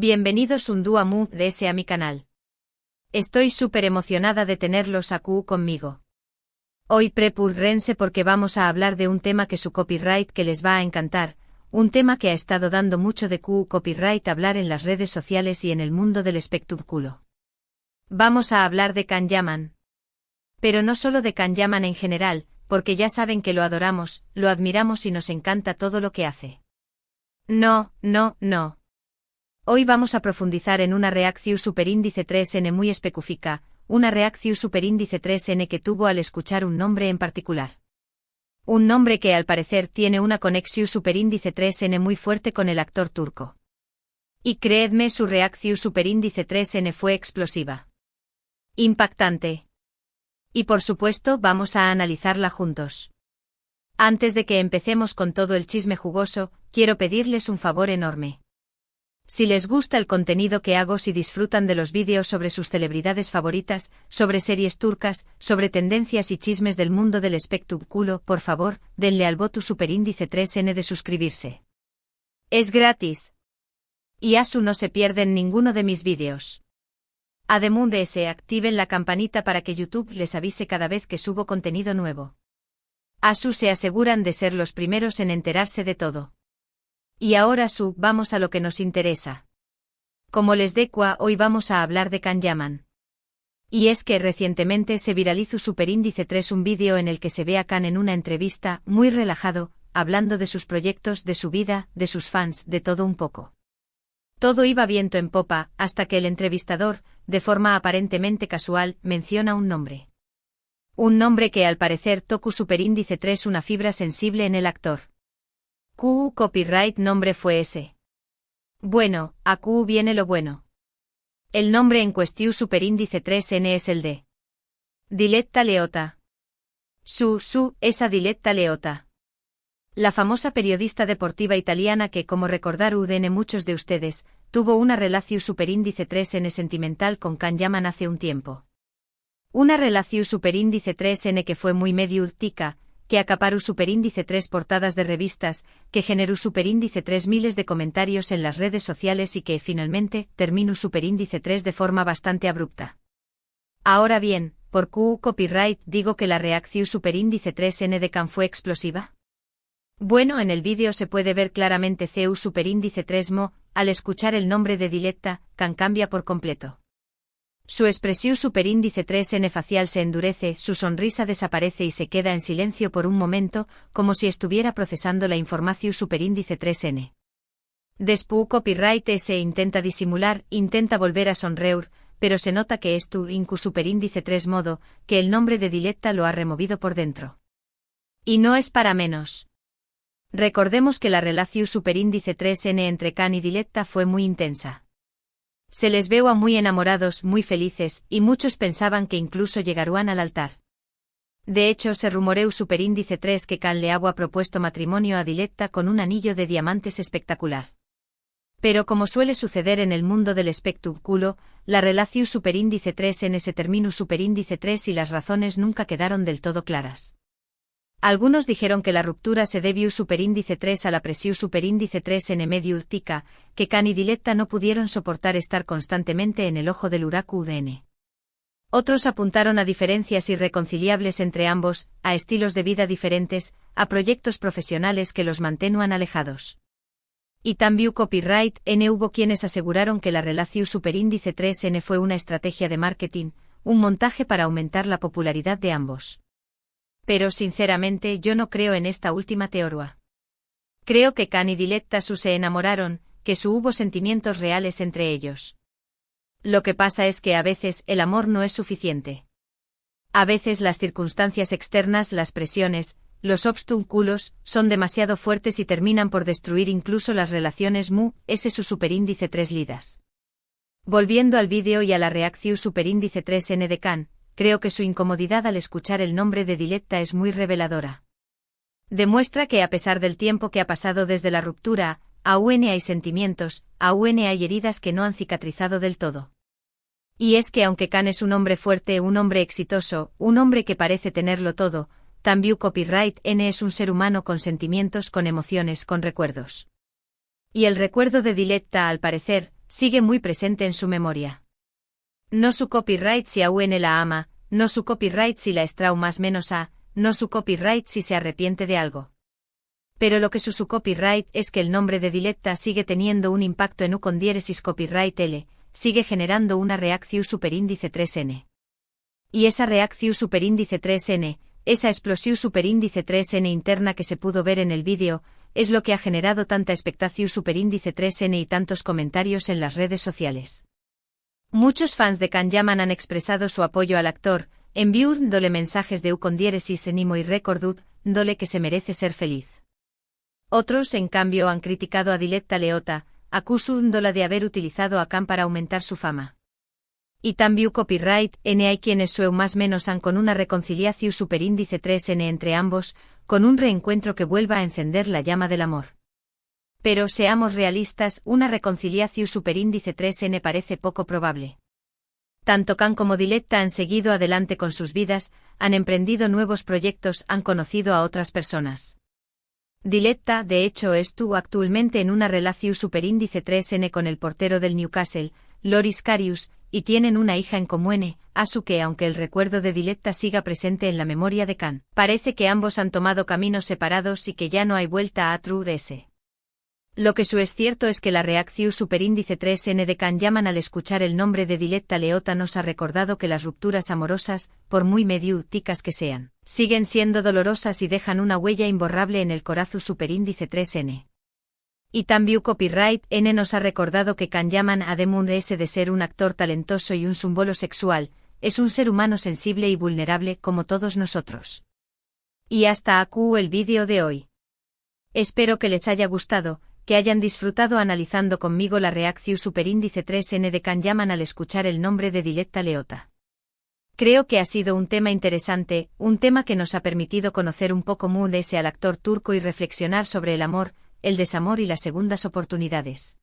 Bienvenidos un dúo mu de ese a mi canal. Estoy súper emocionada de tenerlos a Q conmigo. Hoy prepúrense porque vamos a hablar de un tema que su copyright que les va a encantar, un tema que ha estado dando mucho de Q copyright hablar en las redes sociales y en el mundo del espectáculo. Vamos a hablar de Can Yaman. Pero no solo de Can Yaman en general, porque ya saben que lo adoramos, lo admiramos y nos encanta todo lo que hace. No. Hoy vamos a profundizar en una reacción superíndice 3N muy específica, una reacción superíndice 3N que tuvo al escuchar un nombre en particular. Un nombre que al parecer tiene una conexión superíndice 3N muy fuerte con el actor turco. Y creedme, su reacción superíndice 3N fue explosiva. Impactante. Y por supuesto vamos a analizarla juntos. Antes de que empecemos con todo el chisme jugoso, quiero pedirles un favor enorme. Si les gusta el contenido que hago, si disfrutan de los vídeos sobre sus celebridades favoritas, sobre series turcas, sobre tendencias y chismes del mundo del espectáculo, por favor, denle al botón superíndice 3N de suscribirse. Es gratis. Y asu no se pierden ninguno de mis vídeos. Además de ese, activen la campanita para que YouTube les avise cada vez que subo contenido nuevo. Asu se aseguran de ser los primeros en enterarse de todo. Y ahora vamos a lo que nos interesa. Como les decía, hoy vamos a hablar de Can Yaman. Y es que recientemente se viralizó superíndice 3 un vídeo en el que se ve a Can en una entrevista, muy relajado, hablando de sus proyectos, de su vida, de sus fans, de todo un poco. Todo iba viento en popa, hasta que el entrevistador, de forma aparentemente casual, menciona un nombre. Un nombre que al parecer tocó superíndice 3 una fibra sensible en el actor. Q copyright nombre fue ese. Bueno, a Q viene lo bueno. El nombre en cuestión superíndice 3N es el de Diletta Leotta. Esa Diletta Leotta. La famosa periodista deportiva italiana que, como recordar UDN muchos de ustedes, tuvo una relación superíndice 3N sentimental con Can Yaman hace un tiempo. Una relación superíndice 3N que fue muy mediática, que acaparó superíndice 3 portadas de revistas, que generó superíndice 3 miles de comentarios en las redes sociales y que finalmente terminó superíndice 3 de forma bastante abrupta. Ahora bien, por Q copyright digo que la reacción superíndice 3N de Can fue explosiva. Bueno, en el vídeo se puede ver claramente CU superíndice 3 mo, al escuchar el nombre de Diletta, Can cambia por completo. Su expresión superíndice 3N facial se endurece, su sonrisa desaparece y se queda en silencio por un momento, como si estuviera procesando la información superíndice 3N. Después copyright S intenta disimular, intenta volver a sonreír, pero se nota que es tu incu superíndice 3 modo, que el nombre de Diletta lo ha removido por dentro. Y no es para menos. Recordemos que la relación superíndice 3N entre Can y Diletta fue muy intensa. Se les veo a muy enamorados, muy felices, y muchos pensaban que incluso llegarían al altar. De hecho, se rumoreó superíndice 3 que Can le había propuesto matrimonio a Diletta con un anillo de diamantes espectacular. Pero como suele suceder en el mundo del espectáculo, la relación superíndice 3N se terminó superíndice 3 y las razones nunca quedaron del todo claras. Algunos dijeron que la ruptura se debió superíndice 3 a la presión superíndice 3N mediática, que Can y Diletta no pudieron soportar estar constantemente en el ojo del huracán UDN. Otros apuntaron a diferencias irreconciliables entre ambos, a estilos de vida diferentes, a proyectos profesionales que los mantenían alejados. Y también copyright N hubo quienes aseguraron que la relación superíndice 3N fue una estrategia de marketing, un montaje para aumentar la popularidad de ambos. Pero sinceramente yo no creo en esta última teoría. Creo que Can y Diletta se enamoraron, que hubo sentimientos reales entre ellos. Lo que pasa es que a veces el amor no es suficiente. A veces las circunstancias externas, las presiones, los obstáculos, son demasiado fuertes y terminan por destruir incluso las relaciones ese su superíndice 3 lidas. Volviendo al vídeo y a la reacción superíndice 3N de Can, creo que su incomodidad al escuchar el nombre de Diletta es muy reveladora. Demuestra que a pesar del tiempo que ha pasado desde la ruptura, aún hay sentimientos, aún hay heridas que no han cicatrizado del todo. Y es que aunque Can es un hombre fuerte, un hombre exitoso, un hombre que parece tenerlo todo, también copyright N es un ser humano con sentimientos, con emociones, con recuerdos. Y el recuerdo de Diletta, al parecer, sigue muy presente en su memoria. No su copyright si aún la ama, no su copyright si la estrau más menos a, no su copyright si se arrepiente de algo. Pero lo que su copyright es que el nombre de Diletta sigue teniendo un impacto en u con diéresis copyright L, sigue generando una reacción superíndice 3n. Y esa reacción superíndice 3n, esa explosión superíndice 3n interna que se pudo ver en el vídeo, es lo que ha generado tanta expectación superíndice 3n y tantos comentarios en las redes sociales. Muchos fans de Can-Yaman han expresado su apoyo al actor, enviándole mensajes de u con diéresis en imo y recordándole que se merece ser feliz. Otros, en cambio, han criticado a Diletta Leotta, acusándola de haber utilizado a Can para aumentar su fama. Y también copyright N hay quienes su más menos han con una reconciliación superíndice 3n entre ambos, con un reencuentro que vuelva a encender la llama del amor. Pero seamos realistas, una reconciliación superíndice 3n parece poco probable. Tanto Can como Diletta han seguido adelante con sus vidas, han emprendido nuevos proyectos, han conocido a otras personas. Diletta, de hecho, estuvo actualmente en una relación superíndice 3n con el portero del Newcastle, Loris Karius, y tienen una hija en común, Asu, que aunque el recuerdo de Diletta siga presente en la memoria de Can, parece que ambos han tomado caminos separados y que ya no hay vuelta atrás. Lo que es cierto es que la reacción superíndice 3n de Can-Yaman al escuchar el nombre de Diletta Leotta nos ha recordado que las rupturas amorosas, por muy mediáticas que sean, siguen siendo dolorosas y dejan una huella imborrable en el corazón superíndice 3n. Y también copyright N nos ha recordado que Can-Yaman, además de ser un actor talentoso y un símbolo sexual, es un ser humano sensible y vulnerable como todos nosotros. Y hasta aquí el vídeo de hoy. Espero que les haya gustado, que hayan disfrutado analizando conmigo la reacción superíndice 3n de Can-Yaman al escuchar el nombre de Diletta Leotta. Creo que ha sido un tema interesante, un tema que nos ha permitido conocer un poco más al actor turco y reflexionar sobre el amor, el desamor y las segundas oportunidades.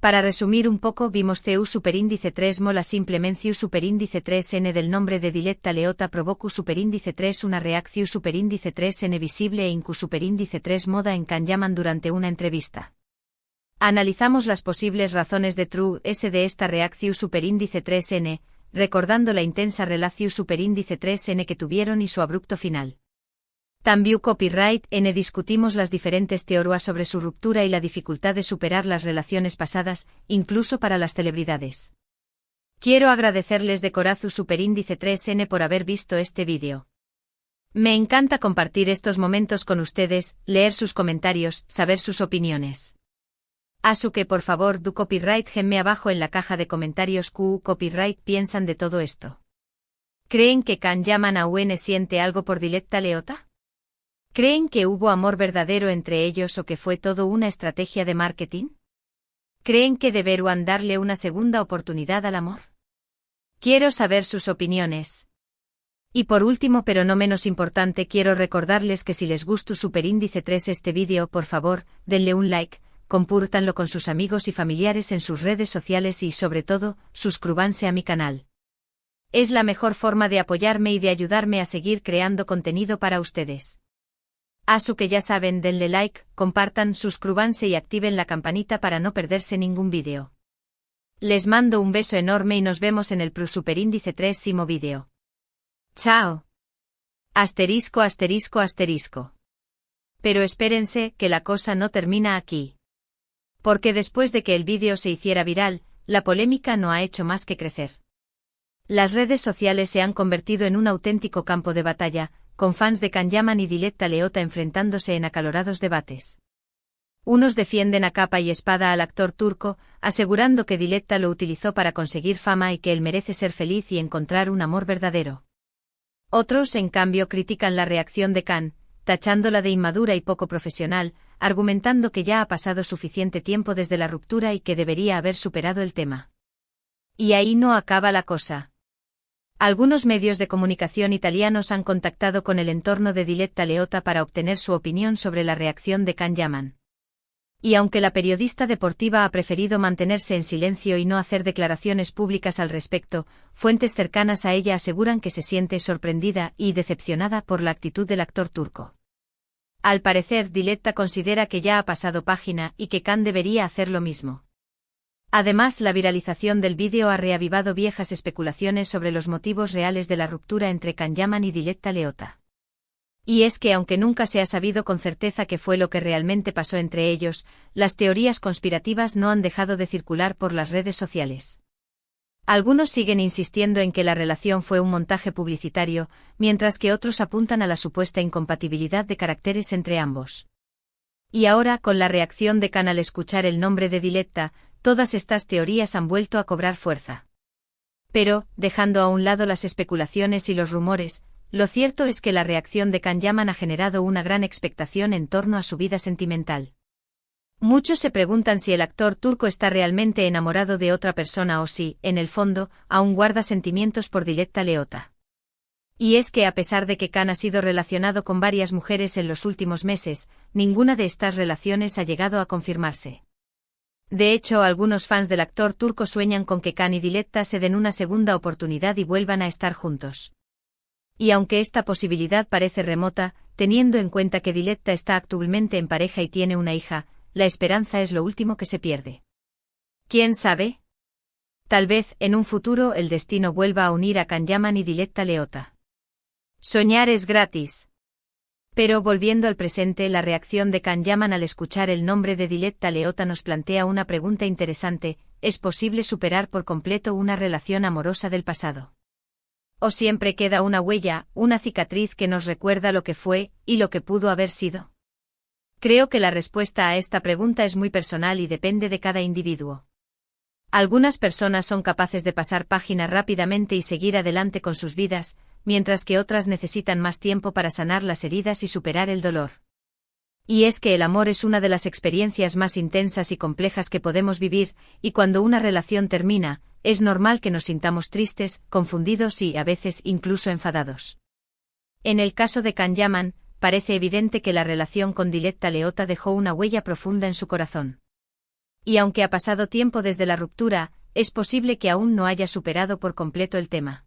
Para resumir un poco, vimos CU superíndice 3 mola simplemente superíndice 3n del nombre de Diletta Leotta provocó superíndice 3 una reacción superíndice 3n visible e incu superíndice 3 moda en Can-Yaman durante una entrevista. Analizamos las posibles razones de true S de esta reacción superíndice 3n, recordando la intensa relación superíndice 3n que tuvieron y su abrupto final. También copyright N discutimos las diferentes teorías sobre su ruptura y la dificultad de superar las relaciones pasadas, incluso para las celebridades. Quiero agradecerles de corazón superíndice 3n por haber visto este vídeo. Me encanta compartir estos momentos con ustedes, leer sus comentarios, saber sus opiniones. Así que por favor du copyright genme abajo en la caja de comentarios QU copyright piensan de todo esto. ¿Creen que Can-Yaman aún siente algo por Diletta Leotta? ¿Creen que hubo amor verdadero entre ellos o que fue todo una estrategia de marketing? ¿Creen que deberían darle una segunda oportunidad al amor? Quiero saber sus opiniones. Y por último pero no menos importante quiero recordarles que si les gustó superíndice 3 este vídeo por favor, denle un like, compártanlo con sus amigos y familiares en sus redes sociales y sobre todo, suscríbanse a mi canal. Es la mejor forma de apoyarme y de ayudarme a seguir creando contenido para ustedes. Así que ya saben, denle like, compartan, suscríbanse y activen la campanita para no perderse ningún vídeo. Les mando un beso enorme y nos vemos en el superíndice 3º vídeo. ¡Chao! Asterisco asterisco asterisco. Pero espérense, que la cosa no termina aquí. Porque después de que el vídeo se hiciera viral, la polémica no ha hecho más que crecer. Las redes sociales se han convertido en un auténtico campo de batalla, con fans de Can-Yaman y Diletta Leotta enfrentándose en acalorados debates. Unos defienden a capa y espada al actor turco, asegurando que Diletta lo utilizó para conseguir fama y que él merece ser feliz y encontrar un amor verdadero. Otros, en cambio, critican la reacción de Can, tachándola de inmadura y poco profesional, argumentando que ya ha pasado suficiente tiempo desde la ruptura y que debería haber superado el tema. Y ahí no acaba la cosa. Algunos medios de comunicación italianos han contactado con el entorno de Diletta Leotta para obtener su opinión sobre la reacción de Can-Yaman. Y aunque la periodista deportiva ha preferido mantenerse en silencio y no hacer declaraciones públicas al respecto, fuentes cercanas a ella aseguran que se siente sorprendida y decepcionada por la actitud del actor turco. Al parecer, Diletta considera que ya ha pasado página y que Can debería hacer lo mismo. Además, la viralización del vídeo ha reavivado viejas especulaciones sobre los motivos reales de la ruptura entre Can Yaman y Diletta Leotta. Y es que aunque nunca se ha sabido con certeza qué fue lo que realmente pasó entre ellos, las teorías conspirativas no han dejado de circular por las redes sociales. Algunos siguen insistiendo en que la relación fue un montaje publicitario, mientras que otros apuntan a la supuesta incompatibilidad de caracteres entre ambos. Y ahora, con la reacción de Can al escuchar el nombre de Diletta, todas estas teorías han vuelto a cobrar fuerza. Pero, dejando a un lado las especulaciones y los rumores, lo cierto es que la reacción de Can Yaman ha generado una gran expectación en torno a su vida sentimental. Muchos se preguntan si el actor turco está realmente enamorado de otra persona o si, en el fondo, aún guarda sentimientos por Diletta Leotta. Y es que a pesar de que Can ha sido relacionado con varias mujeres en los últimos meses, ninguna de estas relaciones ha llegado a confirmarse. De hecho, algunos fans del actor turco sueñan con que Can y Diletta se den una segunda oportunidad y vuelvan a estar juntos. Y aunque esta posibilidad parece remota, teniendo en cuenta que Diletta está actualmente en pareja y tiene una hija, la esperanza es lo último que se pierde. ¿Quién sabe? Tal vez, en un futuro, el destino vuelva a unir a Can Yaman y Diletta Leotta. Soñar es gratis. Pero volviendo al presente, la reacción de Can Yaman al escuchar el nombre de Diletta Leotta nos plantea una pregunta interesante: ¿es posible superar por completo una relación amorosa del pasado? ¿O siempre queda una huella, una cicatriz que nos recuerda lo que fue, y lo que pudo haber sido? Creo que la respuesta a esta pregunta es muy personal y depende de cada individuo. Algunas personas son capaces de pasar página rápidamente y seguir adelante con sus vidas, mientras que otras necesitan más tiempo para sanar las heridas y superar el dolor. Y es que el amor es una de las experiencias más intensas y complejas que podemos vivir, y cuando una relación termina, es normal que nos sintamos tristes, confundidos y, a veces, incluso enfadados. En el caso de Can Yaman, parece evidente que la relación con Diletta Leotta dejó una huella profunda en su corazón. Y aunque ha pasado tiempo desde la ruptura, es posible que aún no haya superado por completo el tema.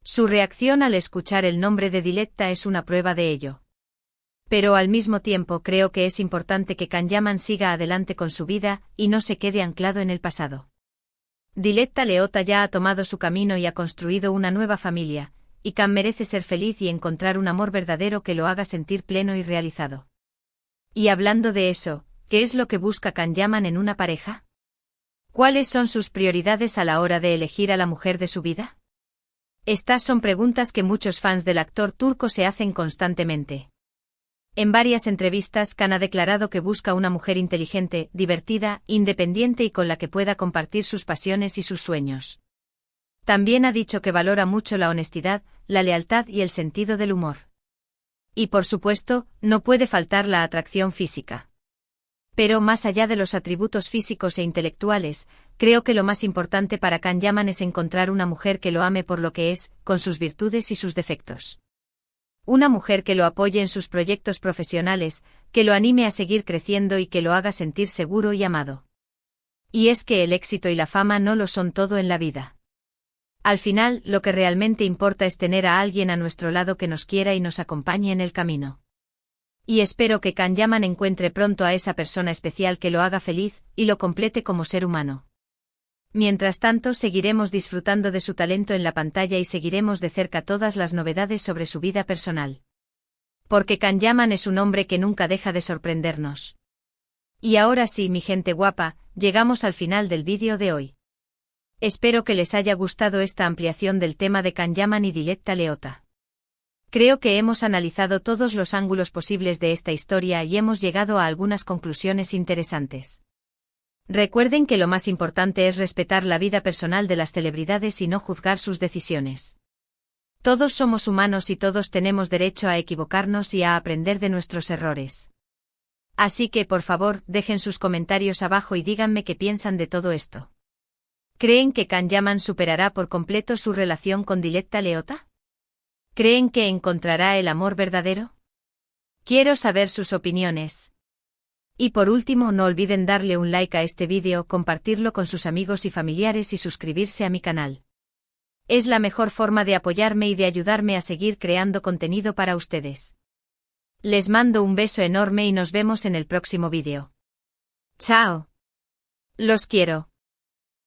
Su reacción al escuchar el nombre de Diletta es una prueba de ello. Pero al mismo tiempo creo que es importante que Can Yaman siga adelante con su vida y no se quede anclado en el pasado. Diletta Leotta ya ha tomado su camino y ha construido una nueva familia, y Can merece ser feliz y encontrar un amor verdadero que lo haga sentir pleno y realizado. Y hablando de eso, ¿qué es lo que busca Can Yaman en una pareja? ¿Cuáles son sus prioridades a la hora de elegir a la mujer de su vida? Estas son preguntas que muchos fans del actor turco se hacen constantemente. En varias entrevistas, Can ha declarado que busca una mujer inteligente, divertida, independiente y con la que pueda compartir sus pasiones y sus sueños. También ha dicho que valora mucho la honestidad, la lealtad y el sentido del humor. Y por supuesto, no puede faltar la atracción física. Pero más allá de los atributos físicos e intelectuales, creo que lo más importante para Can Yaman es encontrar una mujer que lo ame por lo que es, con sus virtudes y sus defectos. Una mujer que lo apoye en sus proyectos profesionales, que lo anime a seguir creciendo y que lo haga sentir seguro y amado. Y es que el éxito y la fama no lo son todo en la vida. Al final, lo que realmente importa es tener a alguien a nuestro lado que nos quiera y nos acompañe en el camino. Y espero que Can Yaman encuentre pronto a esa persona especial que lo haga feliz y lo complete como ser humano. Mientras tanto, seguiremos disfrutando de su talento en la pantalla y seguiremos de cerca todas las novedades sobre su vida personal. Porque Can Yaman es un hombre que nunca deja de sorprendernos. Y ahora sí, mi gente guapa, llegamos al final del vídeo de hoy. Espero que les haya gustado esta ampliación del tema de Can Yaman y Diletta Leotta. Creo que hemos analizado todos los ángulos posibles de esta historia y hemos llegado a algunas conclusiones interesantes. Recuerden que lo más importante es respetar la vida personal de las celebridades y no juzgar sus decisiones. Todos somos humanos y todos tenemos derecho a equivocarnos y a aprender de nuestros errores. Así que, por favor, dejen sus comentarios abajo y díganme qué piensan de todo esto. ¿Creen que Can Yaman superará por completo su relación con Diletta Leotta? ¿Creen que encontrará el amor verdadero? Quiero saber sus opiniones. Y por último, no olviden darle un like a este vídeo, compartirlo con sus amigos y familiares y suscribirse a mi canal. Es la mejor forma de apoyarme y de ayudarme a seguir creando contenido para ustedes. Les mando un beso enorme y nos vemos en el próximo vídeo. ¡Chao! Los quiero.